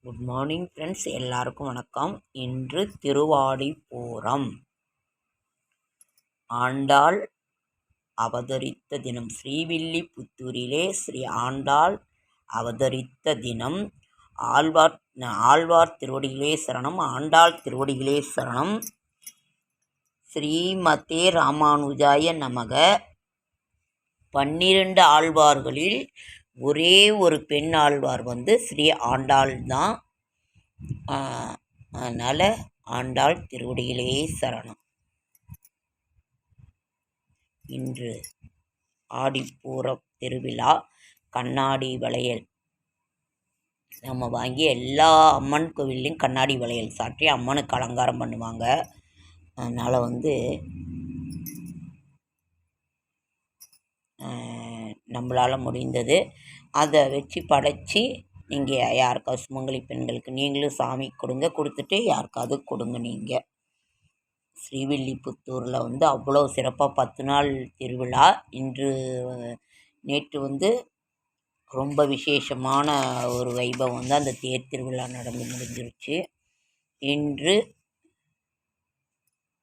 Good morning friends, எல்லாருக்கும் வணக்கம். இன்று திருவாடிப்பூரம். ஆண்டாள் அவதரித்த தினம். ஸ்ரீவில்லிபுத்தூரிலே ஸ்ரீ ஆண்டாள் அவதரித்த தினம். ஆழ்வார் திருவடிகளே சரணம். ஆண்டாள் திருவடிகளே சரணம். ஸ்ரீமதே ராமானுஜாய நமக. 12 ஆழ்வார்களில் ஒரே ஒரு பெண் ஆழ்வார் ஸ்ரீ ஆண்டாள் தான். அதனால் ஆண்டாள் திருவடிகளே சரணம். இன்று ஆடிப்பூர திருவிழா. கண்ணாடி வளையல் நம்ம வாங்கி எல்லா அம்மன் கோவில்லையும் கண்ணாடி வளையல் சாற்றி அம்மனுக்கு அலங்காரம் பண்ணுவாங்க. அதனால் நம்மளால் முடிந்தது அதை வச்சு படைச்சி நீங்கள் யாருக்காவது சுமங்கலி பெண்களுக்கு நீங்களும் சாமி கொடுங்க, கொடுத்துட்டு யாருக்காவது கொடுங்க. நீங்கள் ஸ்ரீவில்லிபுத்தூரில் அவ்வளோ சிறப்பாக 10 நாள் திருவிழா. நேற்று ரொம்ப விசேஷமான ஒரு வைபவம் அந்த தேர் திருவிழா நடந்து முடிஞ்சிருச்சு. இன்று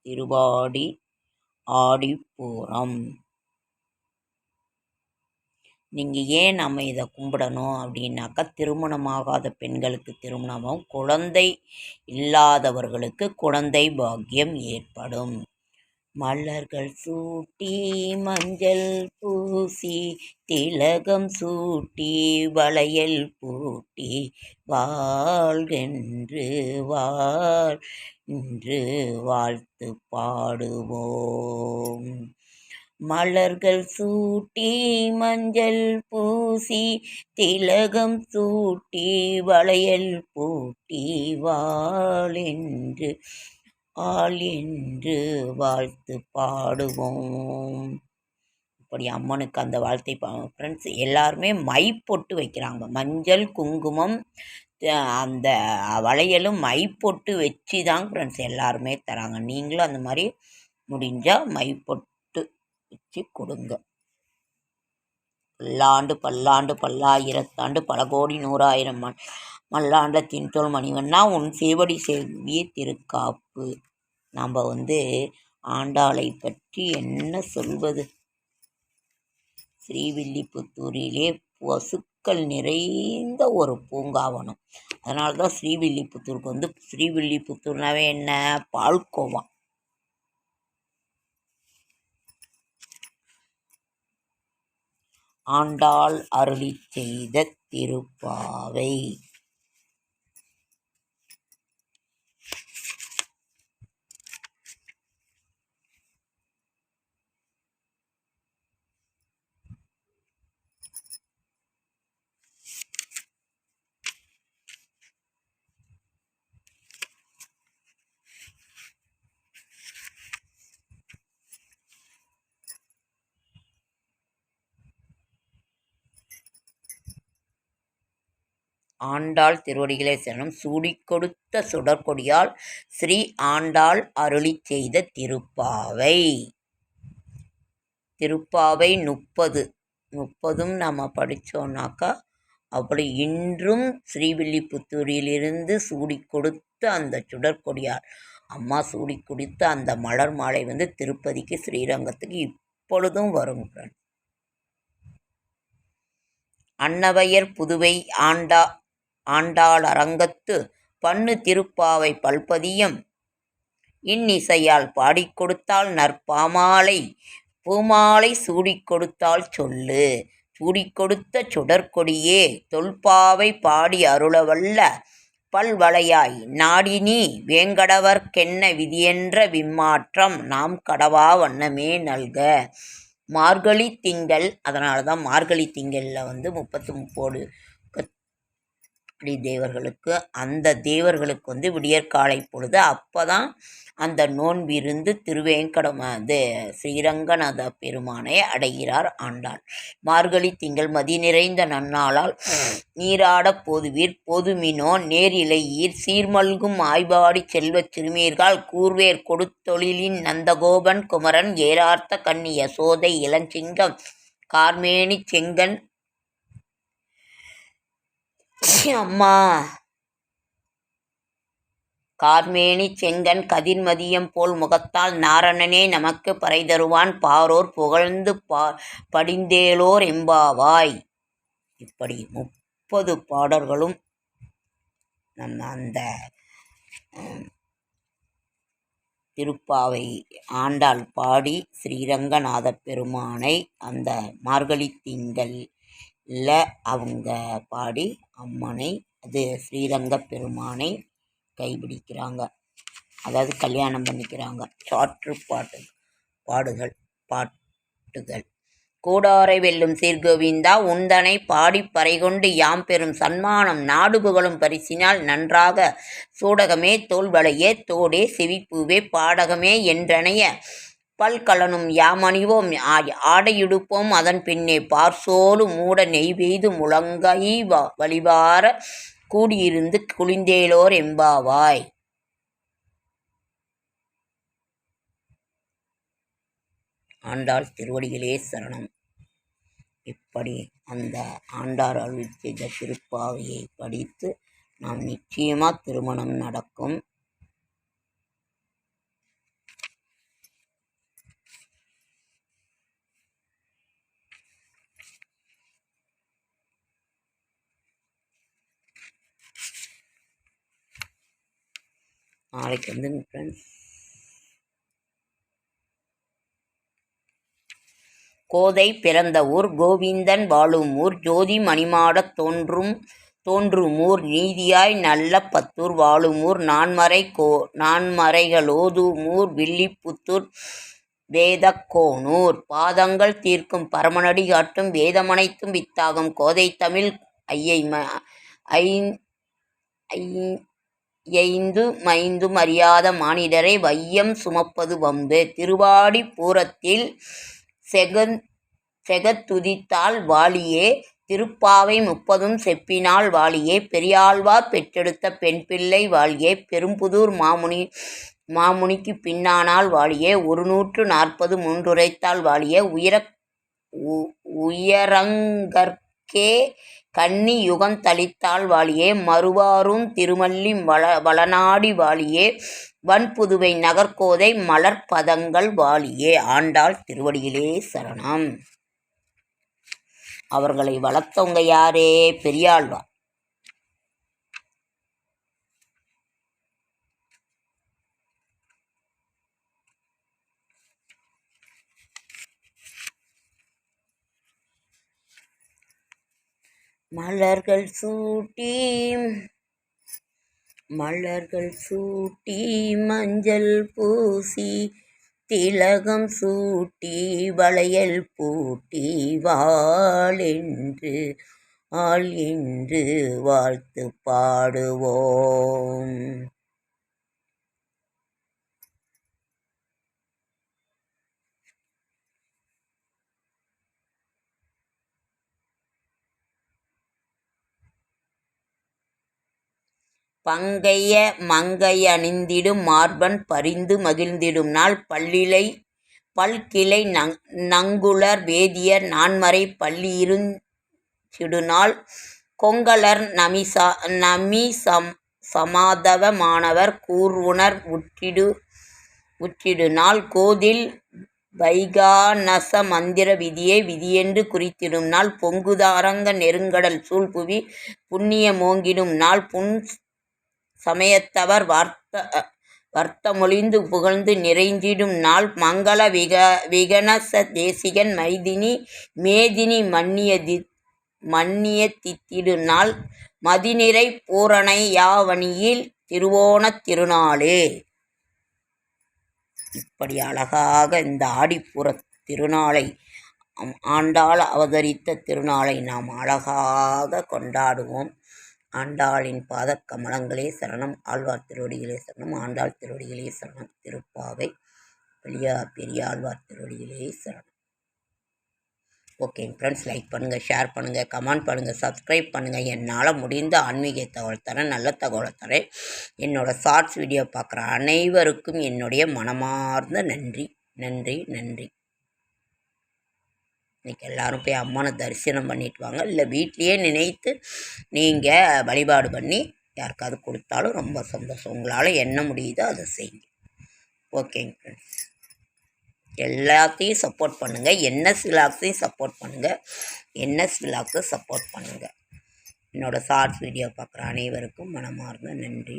திருவாடி ஆடிப்பூரம். நீங்கள் ஏன் நம்ம இதை கும்பிடணும் அப்படின்னாக்கா, திருமணமாகாத பெண்களுக்கு திருமணமும், குழந்தை இல்லாதவர்களுக்கு குழந்தை பாக்கியம் ஏற்படும். மலர்கள் சூட்டி மஞ்சள் பூசி திலகம் சூட்டி வளையல் பூட்டி வாழ்கென்று வாழ்த்து பாடுவோம். மலர்கள் சூட்டி மஞ்சள் பூசி திலகம் சூட்டி வளையல் பூட்டி என்று வாழ்த்து பாடுவோம். இப்படி அம்மனுக்கு அந்த வாழ்த்தை ஃப்ரெண்ட்ஸ் எல்லாருமே மை பொட்டு வைக்கிறாங்க. மஞ்சள் குங்குமம் அந்த வளையலும் மை பொட்டு வச்சு தான் ஃப்ரெண்ட்ஸ் எல்லாருமே தராங்க. நீங்களும் அந்த மாதிரி முடிஞ்சால் மை பொட்டு வச்சு கொடுங்க. பல்லாண்டு பல்லாண்டு பல்லாயிரத்தாண்டு பல கோடி 100,000 மல்லாண்ட தின்தோல் மணிவண்ணா உன் சேவடி செவ்விய திருக்காப்பு. நம்ம ஆண்டாளை பற்றி என்ன சொல்வது? ஸ்ரீவில்லிபுத்தூரிலே பசுக்கள் நிறைந்த ஒரு பூங்காவனம். அதனால தான் ஸ்ரீவில்லிபுத்தூருக்கு ஸ்ரீவில்லிபுத்தூர்னாவே என்ன, பால்கோவா. ஆண்டாள் அருளி செய்த திருப்பாவை. ஆண்டாள் திருவடிகளே சரணம். சூடிக் கொடுத்த சுடற்கொடியால் ஸ்ரீ ஆண்டாள் அருளி செய்த திருப்பாவை. திருப்பாவை 30 நம்ம படித்தோம்னாக்கா அப்படி இன்றும் ஸ்ரீவில்லிபுத்தூரிலிருந்து சூடிக் கொடுத்த அந்த சுடற்கொடியால் அம்மா சூடிக் கொடுத்த அந்த மலர் மாலை திருப்பதிக்கு ஸ்ரீரங்கத்துக்கு இப்பொழுதும் வரும். அன்னவையர் புதுவை ஆண்டாள் அரங்கத்து பண்ணு திருப்பாவை பல்பதியம் இன்னிசையால் பாடிக் கொடுத்தால் நற்பாமாலை பூமாலை சூடிக் கொடுத்தால் சொல்லு. சூடிக் கொடுத்த சுடற்கொடியே தொல்பாவை பாடி அருளவல்ல பல்வளையாய் நாடினி வேங்கடவர்க்கென்ன விதியென்ற விம்மாற்றம் நாம் கடவா வண்ணமே நல்க. மார்கழி திங்கள். அதனால தான் மார்கழி திங்களில் 33 தேவர்களுக்கு அந்த தேவர்களுக்கு விடியற்காலை பொழுது அப்போ தான் அந்த நோன்பிருந்து ஸ்ரீரங்கநாத பெருமானை அடைகிறார் ஆண்டாள். மார்கழி திங்கள் மதி நிறைந்த நன்னாளால் நீராடப் போதுவீர் போதுமினோ நேரிழையீர் சீர்மல்கும் ஆய்பாடி செல்வச் சிறுமீர்கள் கூர்வேர் கொடுத்தொழிலின் நந்தகோபன் குமரன் ஏரார்த்த கன்னி யசோதை இளஞ்சிங்கம் கார்மேனி செங்கன் அம்மா கார்மேனி செங்கண் கதிர்மதியம் போல் முகத்தால் நாரணனே நமக்கு பறை தருவான் பாரோர் புகழ்ந்து படிந்தேலோர் எம்பாவாய். இப்படி 30 பாடல்களும் நம்ம அந்த திருப்பாவை ஆண்டாள் பாடி ஸ்ரீரங்கநாத பெருமானை அந்த மார்கழி திங்கள்ல அவங்க பாடி அம்மனை அது ஸ்ரீரங்க பெருமானை கைப்பிடிக்கிறாங்க, அதாவது கல்யாணம் பண்ணிக்கிறாங்க. சாற்று பாட்டுகள் கூடாரை வெல்லும் சீர்கோவிந்தா உந்தனை பாடிப் பறைகொண்டு யாம் பெறும் சன்மானம் நாடு புகழும் பரிசினால் நன்றாக சூடகமே தோல்வளையே தோடே செவிப்பூவே பாடகமே என்றனைய பல்கலனும் யாமணிவோம் ஆடையுடுப்போம் அதன் பின்னே பார்சோலு மூட நெய்வெய்து முழங்கை வழிவார கூடியிருந்து குளிந்தேலோர் எம்பாவாய். ஆண்டாள் திருவடிகளே சரணம். இப்படி அந்த ஆண்டாள் அருள் செய்த திருப்பாவையை படித்து நாம் நிச்சயமாக திருமணம் நடக்கும். நாளைக்கு ஃப்ரெண்ட்ஸ் கோதை பிறந்த ஊர் கோவிந்தன் வாழும் ஊர் ஜோதி மணிமாடத் தோன்றுமூர் நீதியாய் நல்ல பத்தூர் வாழுமூர் நான்மறைகளோதுமூர் வில்லிபுத்தூர் வேதக்கோனூர் பாதங்கள் தீர்க்கும் பரமனடி காட்டும் வேதமனைத்தும் வித்தாகும் கோதை தமிழ் ஐந்தும் அறியாத மானிடரை வையம் சுமப்பது வம்பு. திருவாடி பூரத்தில் செகத்துதித்தால் வாழியே திருப்பாவை 30 செப்பினால் வாழியே பெரியாழ்வார் பெற்றெடுத்த பெண் பிள்ளை வாழியே பெரும்புதூர் மாமுனிக்கு பின்னானால் வாழியே 140 முன்றுரைத்தால் வாழியே உயரங்கற்கே கன்னி யுகந்தளித்தால் வாழியே மறுவாரும் திருமல்லி வளநாடி வாழியே வன்புதுவை நகர்கோதை மலர்பதங்கள் வாழியே. ஆண்டாள் திருவடியிலே சரணம். அவர்களை வளர்த்தவங்க யாரே? பெரியாழ்வார். மலர்கள் சூட்டி மஞ்சள் பூசி திலகம் சூட்டி வளையல் பூட்டி வாழ் என்று வாழ்த்து பாடுவோம். பங்கைய மங்கையணிந்திடும் மார்பன் பரிந்து மகிழ்ந்திடும் நாள் பல்கிளை நங்குளர் வேதியர் நான்மறை பள்ளியிருஞ்சிடுநாள் கொங்கலர் சமாதவ மாணவர் கூர்வுணர் உற்றிடுநாள் கோதில் வைகாநச மந்திர விதியென்று குறித்திடும் நாள் பொங்குதாரங்க நெருங்கடல் சூழ்புவி புண்ணிய மோங்கிடும் நாள் புன் சமயத்தவர் வர்த்தமொழிந்து புகழ்ந்து நிறைந்திடும் நாள் மங்கள விகனச தேசிகன் மேதினி மன்னிய தித்திடு நாள் மதிநிறை பூரணை யாவணியில் திருவோணத் திருநாளே. இப்படி அழகாக இந்த ஆடிப்புற திருநாளை ஆண்டாள் அவதரித்த திருநாளை நாம் அழகாக கொண்டாடுவோம். ஆண்டாளின் பாத கமலங்களே சரணம். ஆழ்வார் திருவடிகளே சரணம். ஆண்டாள் திருவடிகளே சரணம். திருப்பாவை பெரியாழ்வார் திருவடிகளே சரணம். ஓகே ஃப்ரெண்ட்ஸ், லைக் பண்ணுங்கள், ஷேர் பண்ணுங்கள், கமெண்ட் பண்ணுங்கள், சப்ஸ்கிரைப் பண்ணுங்கள். என்னால் முடிந்த ஆன்மீக தகவல் தரேன், நல்ல தகவலை தரேன். என்னோடய ஷார்ட்ஸ் வீடியோ பார்க்குற அனைவருக்கும் என்னுடைய மனமார்ந்த நன்றி நன்றி நன்றி. இன்றைக்கி எல்லோரும் போய் அம்மனை தரிசனம் பண்ணிட்டு வாங்க, இல்லை வீட்லேயே நினைத்து நீங்கள் வழிபாடு பண்ணி யாருக்காவது கொடுத்தாலும் ரொம்ப சந்தோஷம். உங்களால் என்ன முடியுதோ அதை செய்யுங்க. ஓகேங்க ஃப்ரெண்ட்ஸ், எல்லாத்தையும் சப்போர்ட் பண்ணுங்கள். என்எஸ் விலாக்ஸையும் சப்போர்ட் பண்ணுங்கள். என்எஸ் விலாக்கு சப்போர்ட் பண்ணுங்கள். என்னோடய ஷார்ட்ஸ் வீடியோ பார்க்குற அனைவருக்கும் மனமார்ந்த நன்றி.